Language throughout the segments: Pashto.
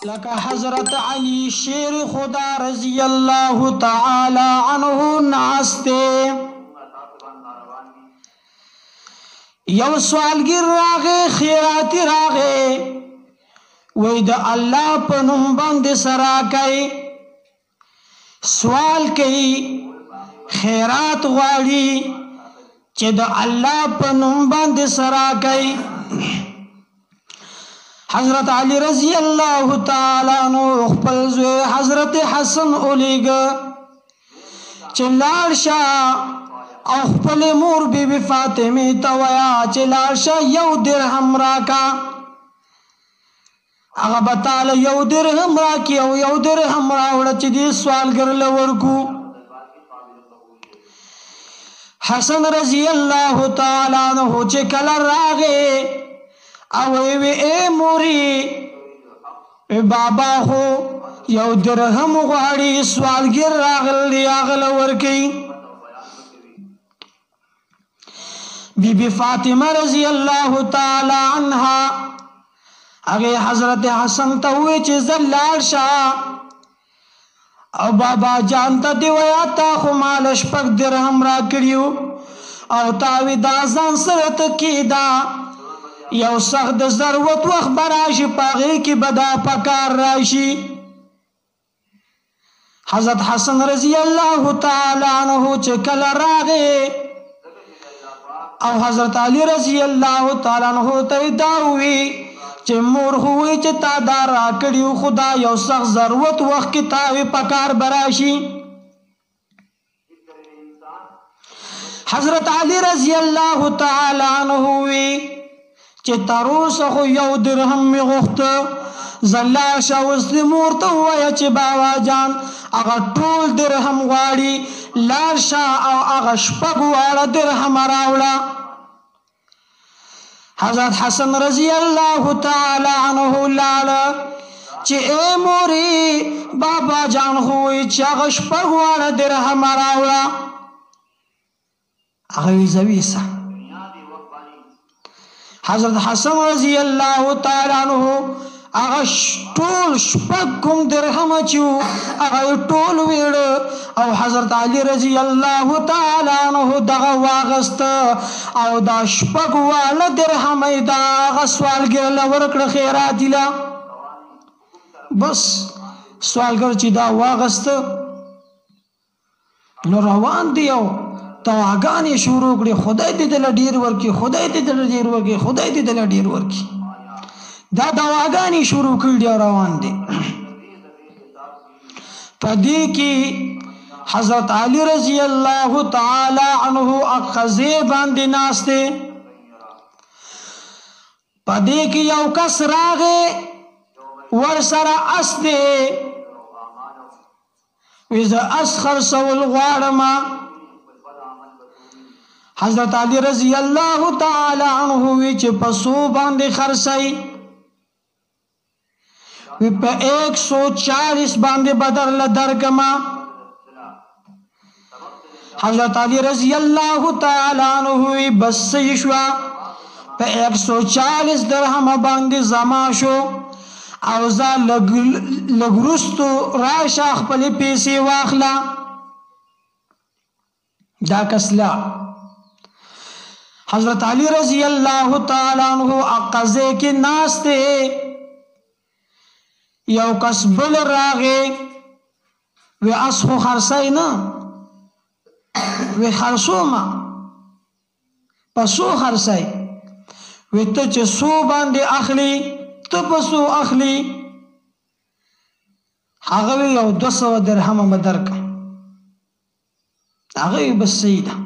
لکه حضرت علی شیر خدا رضی اللہ تعالی عنہ ناستے یو سوالگر راغے خیراتی راغے وی دا اللہ پنم بند سرا کئی سوال کئی خیرات غاڑی چی دا اللہ پنم بند سرا کئی حضرت علی رضی اللہ تعالیٰ عنہ خپل زوی حضرت حسن اولیگ چلال شاہ او خپل مور بی بی فاطمی تویا چلال شاہ یو درہم راکا اگا بطال یو درہم راکی او یو درہم راوڑا چی دی سوال گر لورکو حسن رضی اللہ تعالیٰ عنہ چی کلر راگے اوی اے موری بابا ہو یو درہم غاڑی سوال گر راغل دی آغل ورکی بی بی فاطمہ رضی اللہ تعالی عنہا اگے حضرت حسن تاوی چی زلال شاہ او بابا جانتا دیویا تا خمالش پک درہم را کریو او تاوی دازان سرت کی دا یو سخت ضرورت وقت براشی پاغی کی بدا پکار راشی حضرت حسن رضی اللہ تعالی عنہ چکل راغے او حضرت علی رضی اللہ تعالی عنہ تیداوی چی مور ہوئی چی تا دارا کریو خدا یو سخت ضرورت وقت کی تاوی پکار براشی حضرت علی رضی اللہ تعالی عنہ ہوئی چی تروس خو یو درہم می غخت زلال شاوستی مورتا ہویا چی باوا جان اگا طول درہم غاڑی لال شاہ او اگا شپگ وارا درہم راوڑا حضرت حسن رضی اللہ تعالی عنہ لالا چی اے موری بابا جان ہوئی چی اگا شپگ وارا درہم راوڑا اگوی زویسا حضرت حسن رضی اللہ تعالی عنہ اغا طول شپک کم درہم چیو اغا طول ویڑ او حضرت علی رضی اللہ تعالی عنہ دغا واغست او دا شپک والا درہم دا اغا سوال گر لورکڑ خیراتی لا بس سوال گر چی دا واغست نو روان دیو دواگانی شروع کری خدای دی دل دیر ورکی خدای دی دل دیر ورکی خدای دی دل دیر ورکی دا دواگانی شروع کری روان دی پدی کی حضرت علی رضی اللہ تعالی عنہ اقضی باندی ناستے پدی کی یو کس راغے ورسر اس دے ویزا اسخر سول غارما حضرت علی رضی اللہ تعالی عنہ وی چی پسو باندے خرسائی وی پا 140 باندے بدر لدرکما حضرت علی رضی اللہ تعالی عنہ وی بس سیشوا پا 140 درہم باندے زما شو اوزا لگرستو راشاخ پلی پیسی واخلا دا کسلا حضرت علی رضی اللہ تعالی عنہ اقضے کی ناستے یو کس بل راغے وی اسخو خرسائی نا وی خرسو ما پسو خرسائی وی تچ سو باندے اخلی تپسو اخلی آغوی یو 200 درہم مدرکا آغوی بس سیدہ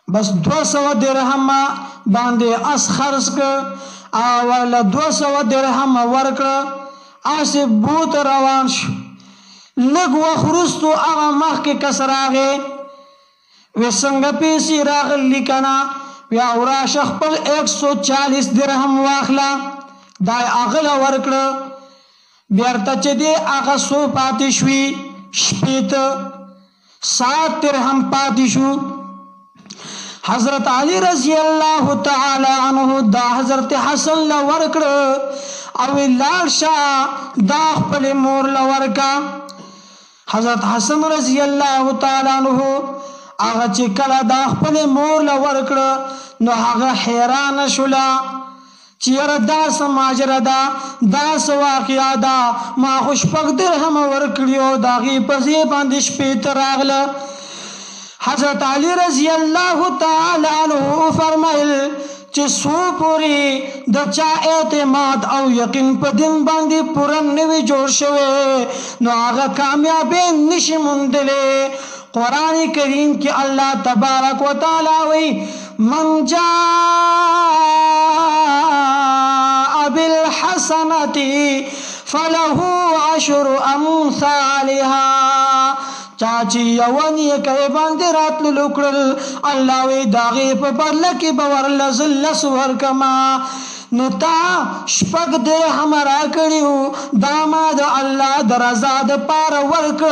بس 200 درہم باندے اس خرس کر آوالا 200 درہم ورکر آسی بوت روان شو لگ وخرستو آغا مخ کے کس راغے وی سنگ پیسی راغل لکنا وی اورا شخ پل 140 درہم واخلا دائی آغل ورکر بیارتا چے دے آغا سو پاتی شوی شپیت 7 درہم پاتی شو حضرت علی رضی اللہ تعالی عنہ دا حضرت حسن لورکڑ او لارشا دا خپل مور لورکا. حضرت حسن رضی اللہ تعالی عنہ آغا چی کلا دا خپل مور لورکڑ نو آغا حیران شلا چیر دا سماجر دا سواقعہ دا ما خوش پک درہم ورکڑیو دا غی پزی باندش پیت راغل. حضرت علی رضی اللہ تعالی عنہ فرمائل چی سو پوری دا چا اعتماد او یقین پا دن باندی پورن نوی جوڑ شوے نو آغا کامیابین نشی مندلے. قرآن کریم کی اللہ تبارک و تعالی وی من جاء بالحسنتی فلہو عشر امثالها. چاچی یوانی کئی باندی رات لکڑل اللہ وی داغی پا بدلکی باور لزلس ورکما نو تا شپک دے ہمارا کریو داماد اللہ درازاد پار ورک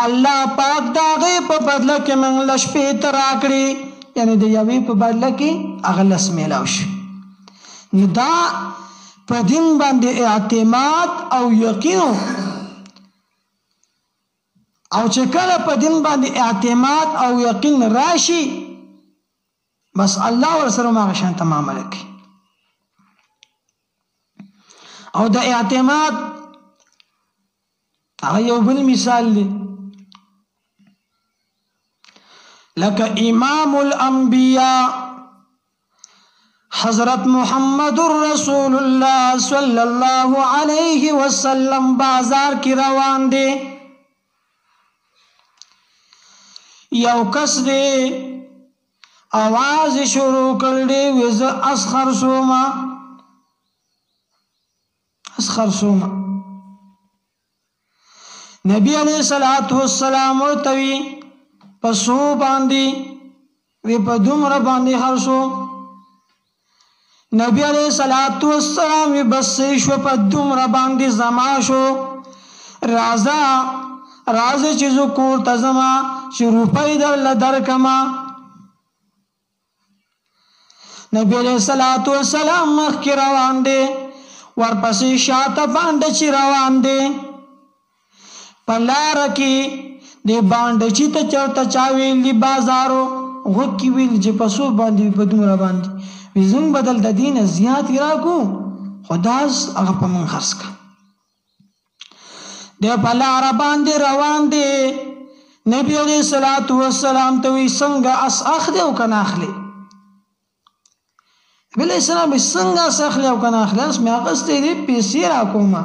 اللہ پاک داغی پا بدلکی من لشپیت راکڑی یعنی دیوی پا بدلکی اغلس میلاوش. نو دا پا دن باندی اعتماد او یقینو او چکل پا دن باندی اعتماد او یقین راشی بس اللہ ورسرم آغشان تمام لکی. او دا اعتماد اغیو بالمثال لی لکا امام الانبیاء حضرت محمد الرسول اللہ صلی اللہ علیہ وسلم بازار کی روان دے. یو کس دے آواز شروع کر دے ویز اسخر سوما نبی علیہ السلام ورتوی پسو باندی وی پا دمر باندی حرسو. نبی علیہ السلام وی بسیشو پا دمر باندی زماشو راز چیزو کور تزما چی روپای در لدر کما. نبی علیہ السلام مخ کی روان دے ورپسی شاعت باند چی روان دے پلارکی دے باند چی تا چرتا چاویل دی بازارو غکی ویل جی پسو باندی بدمرا باندی ویزن بدل دا دین زیاد گراکو خداز اغا پا من خرس کا دے پلارا باندی روان دے. نبی علیہ السلام توی سنگا اس اخدیو کنا اخلی نبی علیہ السلام سنگا اس اخلیو کنا اخلی اس میں اغسطی دی پیسی راکو ما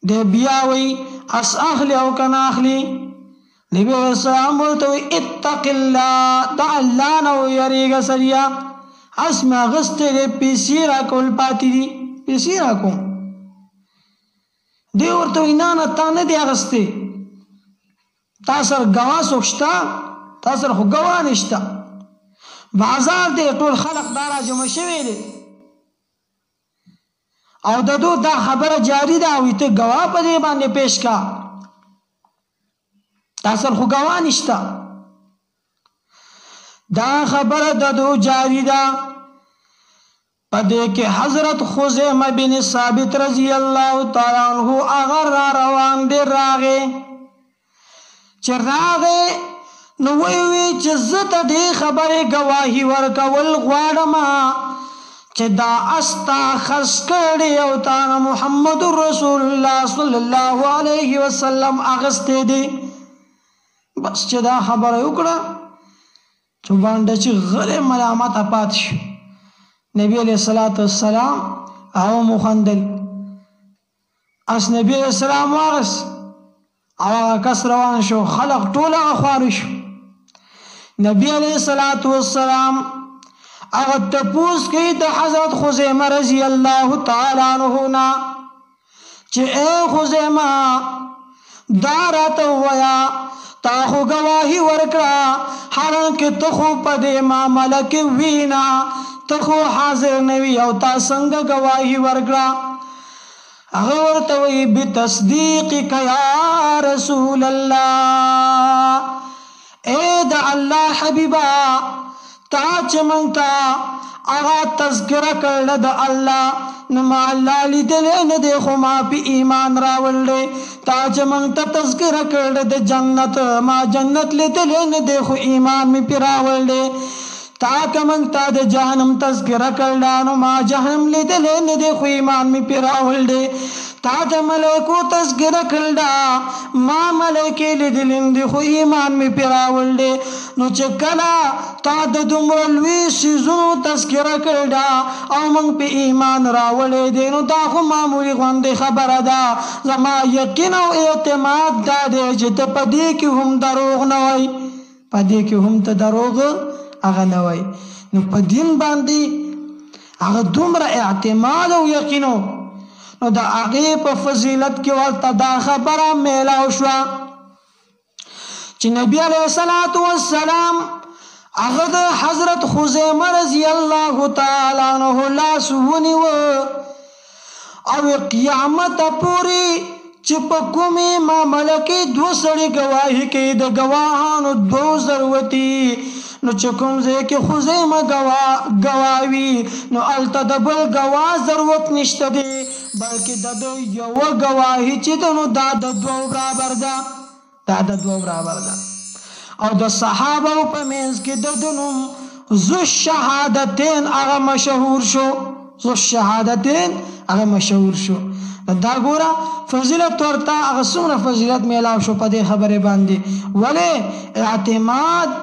دے بیاوی اس اخلیو کنا اخلی. نبی علیہ السلام بولتوی اتق اللہ دا اللہ نو یریگا سریا اس میں اغسطی دی پیسی راکو الپاتی دی پیسی راکو دے ورطوی نانا تانا دی اغسطی تاثر گوا سوکشتا تاثر خو گوا نشتا بازار دے طول خلق دارا جمع شوی دے او دادو دا خبر جاری دا ہوئی تے گوا پا دے باندے پیش کا تاثر خو گوا نشتا دا خبر دادو جاری دا پا دے کہ حضرت خزیمہ بن ثابت رضی اللہ تعالیٰ عنہ اگر را روان دے راغے چه راغے نووی چه زتا دے خبر گواہی ورکول غوارما چه دا استا خرس کردے اوتانا محمد رسول اللہ صلی اللہ علیہ وسلم اغسطے دے. بس چه دا خبر اکڑا چو بانڈا چه غلی ملامت اپات شو. نبی علیہ السلام او مخندل اس نبی علیہ السلام واغس آغا کس روان شو خلق طول آغا خوارشو. نبی علیہ السلام آغا تپوس کی دا حضرت خزیمہ رضی اللہ تعالیٰ عنہونا چے اے خزیمہ دارتا ویا تاخو گواہی ورکڑا حالانکہ تخو پدے معاملک وینا تخو حاضر نوی او تا سنگ گواہی ورکڑا. اغورتوی بتصدیقک یا رسول اللہ اے دا اللہ حبیبا تا چې موږ ته هغه تذکره کړله د الله نو ما الله لیدلی نه دی خو ما پې ایمان راوړلی تا چې موږ ته تذکره کړله د جنت ما جنت لیدلی نه دی خو ایمان مې پې راوړلی تا که موږ ته د جهنم تذکره کړله نو ما جهنم لیدلی نه دی خو ایمان مې پې راوړلی تا د ملائکو تذکره کړله ما ملائکې لیدلی نه دي خو ایمان مې پې راوړلی نو چې کله تا د دومره لوی څیزونو تذکره کړله او موږ پې ایمان راوړی دی نو دا خو معمولي غوندې خبره ده زما یقین او اعتماد دا دی چې ته په دې کې هم دروغ نه وای په دې کې هم ته دروغ هغه نه وای نو په دین باندې هغه دومره اعتماد او یقینو نو د هغې په فضیلت کې ورته دا خبره میلاو شوه چې نبی علیه الصلاة والسلام هغه د حضرت خزیمه رضی الله تعالی عنه لاس ونیوه او قیامت پورې چې په کومې معامله کې دوه سړي ګواهي کوي د ګواهانو دوه ضرورتي نو چې کوم ځای کې خزیمه ګواوي نو هلته د بل ګواه ضرورت نشته دی بلکې د یوه ګواهي چې ده نو دا د دوو برابر ده دا د دوو برابر ده او د صحابه په منځ کې د ده نوم ذو الشهادتین هغه مشهور شو ذو الشهادتین هغه مشهور شو دا ګوره فضیلت ورته هغه څومره فضیلت میلاو شو په دې خبرې باندې ولې اعتماد